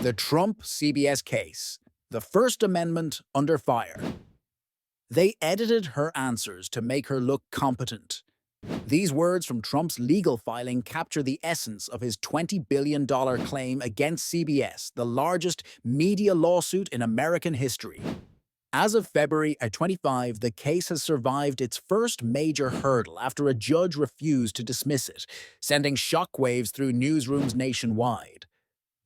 The Trump-CBS case, the First Amendment under fire. They edited her answers to make her look competent. These words from Trump's legal filing capture the essence of his $20 billion claim against CBS, the largest media lawsuit in American history. As of February 25, the case has survived its first major hurdle after a judge refused to dismiss it, sending shockwaves through newsrooms nationwide.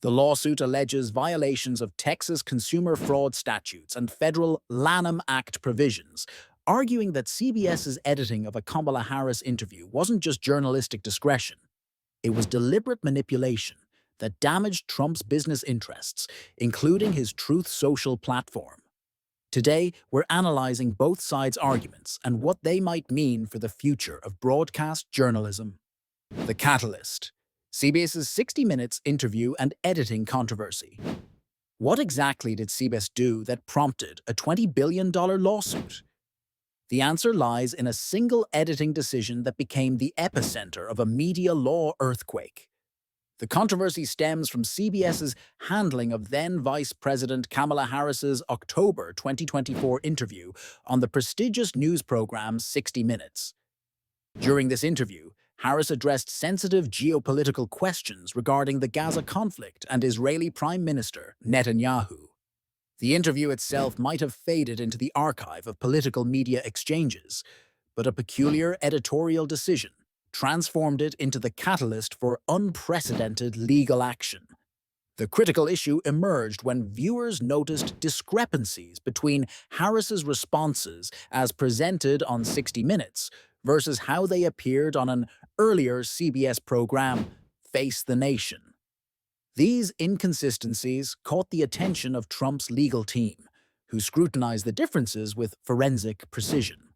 The lawsuit alleges violations of Texas consumer fraud statutes and federal Lanham Act provisions, arguing that CBS's editing of a Kamala Harris interview wasn't just journalistic discretion. It was deliberate manipulation that damaged Trump's business interests, including his Truth Social platform. Today, we're analyzing both sides' arguments and what they might mean for the future of broadcast journalism. The catalyst: CBS's 60 Minutes interview and editing controversy. What exactly did CBS do that prompted a $20 billion lawsuit? The answer lies in a single editing decision that became the epicenter of a media law earthquake. The controversy stems from CBS's handling of then-Vice President Kamala Harris's October 2024 interview on the prestigious news program 60 Minutes. During this interview, Harris addressed sensitive geopolitical questions regarding the Gaza conflict and Israeli Prime Minister Netanyahu. The interview itself might have faded into the archive of political media exchanges, but a peculiar editorial decision transformed it into the catalyst for unprecedented legal action. The critical issue emerged when viewers noticed discrepancies between Harris's responses as presented on 60 Minutes versus how they appeared on an earlier CBS program, Face the Nation. These inconsistencies caught the attention of Trump's legal team, who scrutinized the differences with forensic precision.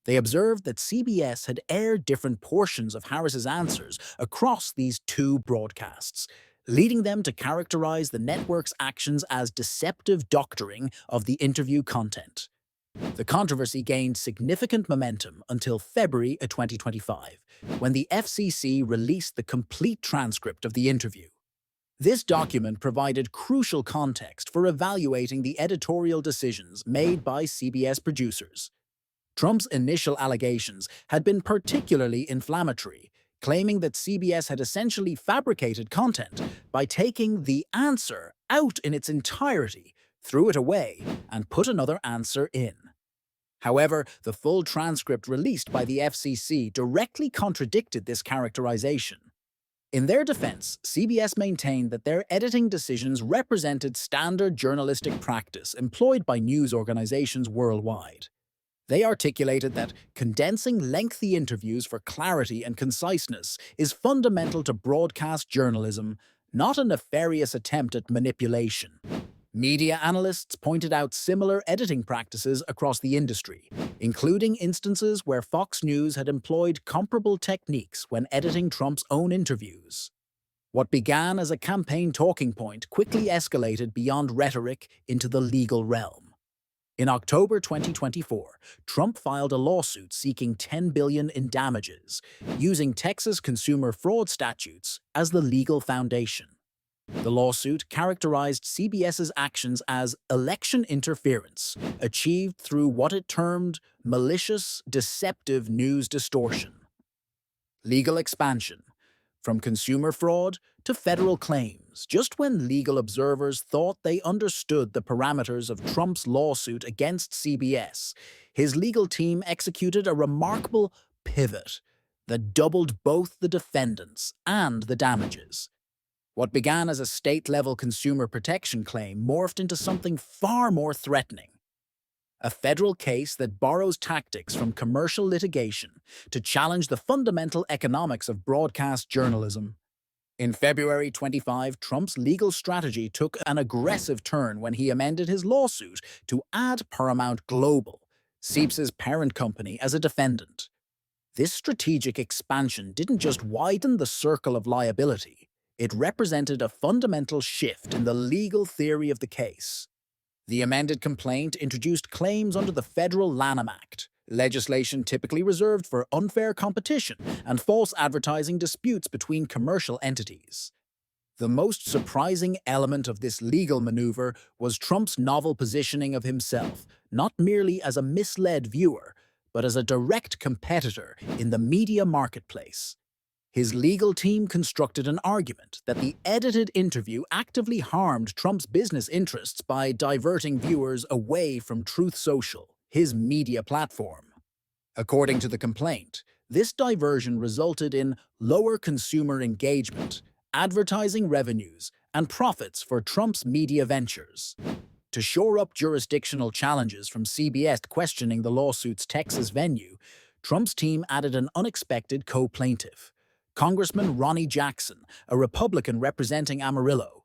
They observed that CBS had aired different portions of Harris's answers across these two broadcasts, leading them to characterize the network's actions as deceptive doctoring of the interview content. The controversy gained significant momentum until February 2025, when the FCC released the complete transcript of the interview. This document provided crucial context for evaluating the editorial decisions made by CBS producers. Trump's initial allegations had been particularly inflammatory, claiming that CBS had essentially fabricated content by taking the answer out in its entirety, threw it away, and put another answer in. However, the full transcript released by the FCC directly contradicted this characterization. In their defense, CBS maintained that their editing decisions represented standard journalistic practice employed by news organizations worldwide. They articulated that condensing lengthy interviews for clarity and conciseness is fundamental to broadcast journalism, not a nefarious attempt at manipulation. Media analysts pointed out similar editing practices across the industry, including instances where Fox News had employed comparable techniques when editing Trump's own interviews. What began as a campaign talking point quickly escalated beyond rhetoric into the legal realm. In October 2024, Trump filed a lawsuit seeking $10 billion in damages, using Texas consumer fraud statutes as the legal foundation. The lawsuit characterized CBS's actions as election interference, achieved through what it termed malicious, deceptive news distortion. Legal expansion. From consumer fraud to federal claims, just when legal observers thought they understood the parameters of Trump's lawsuit against CBS, his legal team executed a remarkable pivot that doubled both the defendants and the damages. What began as a state-level consumer protection claim morphed into something far more threatening. A federal case that borrows tactics from commercial litigation to challenge the fundamental economics of broadcast journalism. In February 25, Trump's legal strategy took an aggressive turn when he amended his lawsuit to add Paramount Global, CBS's parent company, as a defendant. This strategic expansion didn't just widen the circle of liability, it represented a fundamental shift in the legal theory of the case. The amended complaint introduced claims under the federal Lanham Act, legislation typically reserved for unfair competition and false advertising disputes between commercial entities. The most surprising element of this legal maneuver was Trump's novel positioning of himself, not merely as a misled viewer, but as a direct competitor in the media marketplace. His legal team constructed an argument that the edited interview actively harmed Trump's business interests by diverting viewers away from Truth Social, his media platform. According to the complaint, this diversion resulted in lower consumer engagement, advertising revenues, and profits for Trump's media ventures. To shore up jurisdictional challenges from CBS questioning the lawsuit's Texas venue, Trump's team added an unexpected co-plaintiff, Congressman Ronnie Jackson, a Republican representing Amarillo.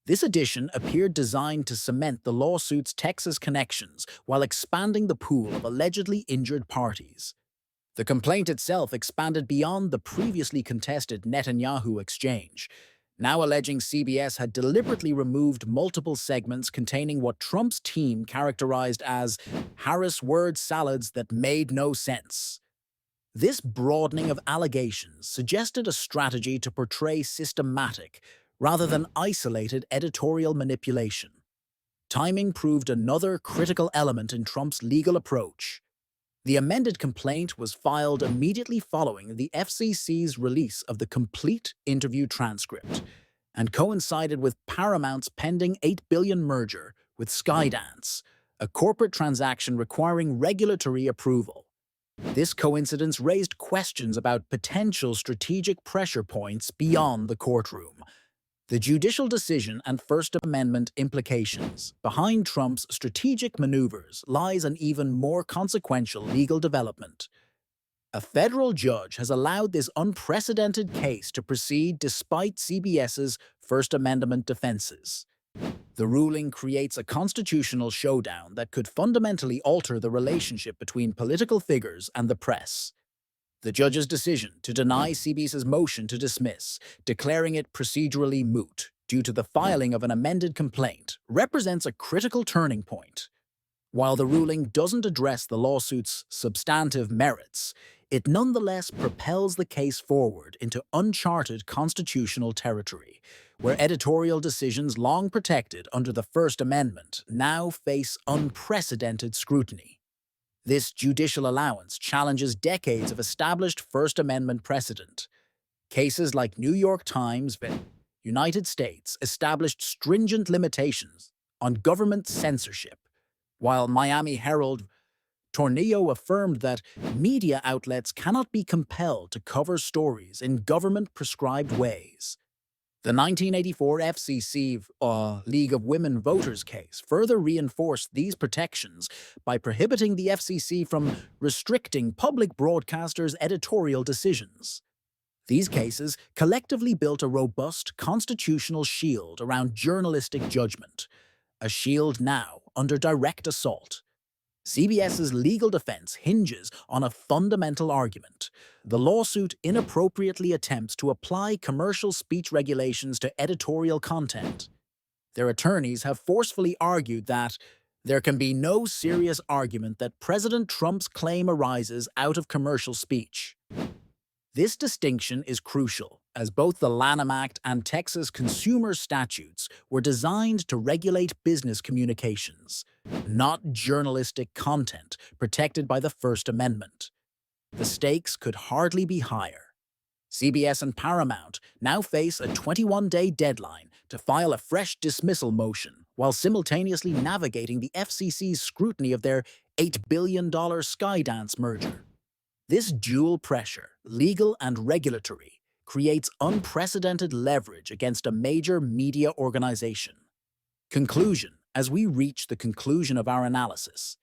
This addition appeared designed to cement the lawsuit's Texas connections while expanding the pool of allegedly injured parties. The complaint itself expanded beyond the previously contested Netanyahu exchange, now alleging CBS had deliberately removed multiple segments containing what Trump's team characterized as Harris word salads that made no sense. This broadening of allegations suggested a strategy to portray systematic, rather than isolated editorial manipulation. Timing proved another critical element in Trump's legal approach. The amended complaint was filed immediately following the FCC's release of the complete interview transcript and coincided with Paramount's pending $8 billion merger with Skydance, a corporate transaction requiring regulatory approval. This coincidence raised questions about potential strategic pressure points beyond the courtroom. The judicial decision and First Amendment implications behind Trump's strategic maneuvers lies an even more consequential legal development. A federal judge has allowed this unprecedented case to proceed despite CBS's First Amendment defenses. The ruling creates a constitutional showdown that could fundamentally alter the relationship between political figures and the press. The judge's decision to deny CBS's motion to dismiss, declaring it procedurally moot due to the filing of an amended complaint, represents a critical turning point. While the ruling doesn't address the lawsuit's substantive merits, it nonetheless propels the case forward into uncharted constitutional territory, where editorial decisions long protected under the First Amendment now face unprecedented scrutiny. This judicial allowance challenges decades of established First Amendment precedent. Cases like New York Times v. United States established stringent limitations on government censorship, while Miami Herald Tornillo affirmed that media outlets cannot be compelled to cover stories in government-prescribed ways. The 1984 FCC League of Women Voters case further reinforced these protections by prohibiting the FCC from restricting public broadcasters' editorial decisions. These cases collectively built a robust constitutional shield around journalistic judgment, a shield now under direct assault. CBS's legal defense hinges on a fundamental argument. The lawsuit inappropriately attempts to apply commercial speech regulations to editorial content. Their attorneys have forcefully argued that there can be no serious argument that President Trump's claim arises out of commercial speech. This distinction is crucial, as both the Lanham Act and Texas consumer statutes were designed to regulate business communications, not journalistic content protected by the First Amendment. The stakes could hardly be higher. CBS and Paramount now face a 21-day deadline to file a fresh dismissal motion while simultaneously navigating the FCC's scrutiny of their $8 billion Skydance merger. This dual pressure, legal and regulatory, creates unprecedented leverage against a major media organization. Conclusion: as we reach the conclusion of our analysis,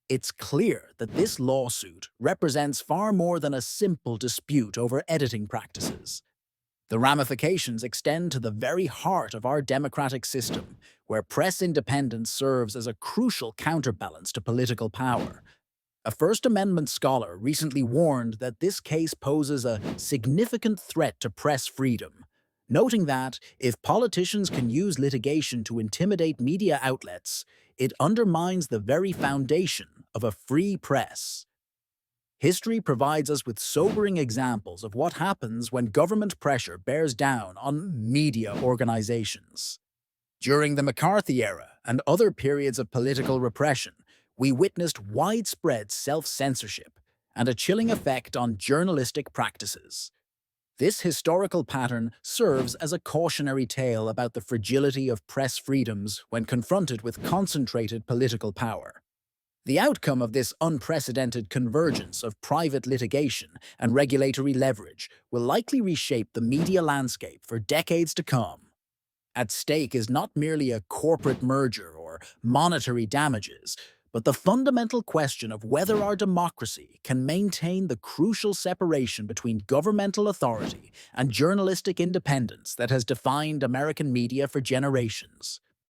it's clear that this lawsuit represents far more than a simple dispute over editing practices. The ramifications extend to the very heart of our democratic system, where press independence serves as a crucial counterbalance to political power. A First Amendment scholar recently warned that this case poses a significant threat to press freedom, noting that if politicians can use litigation to intimidate media outlets, it undermines the very foundation of a free press. History provides us with sobering examples of what happens when government pressure bears down on media organizations. During the McCarthy era and other periods of political repression, we witnessed widespread self-censorship and a chilling effect on journalistic practices. This historical pattern serves as a cautionary tale about the fragility of press freedoms when confronted with concentrated political power. The outcome of this unprecedented convergence of private litigation and regulatory leverage will likely reshape the media landscape for decades to come. At stake is not merely a corporate merger or monetary damages, but the fundamental question of whether our democracy can maintain the crucial separation between governmental authority and journalistic independence that has defined American media for generations.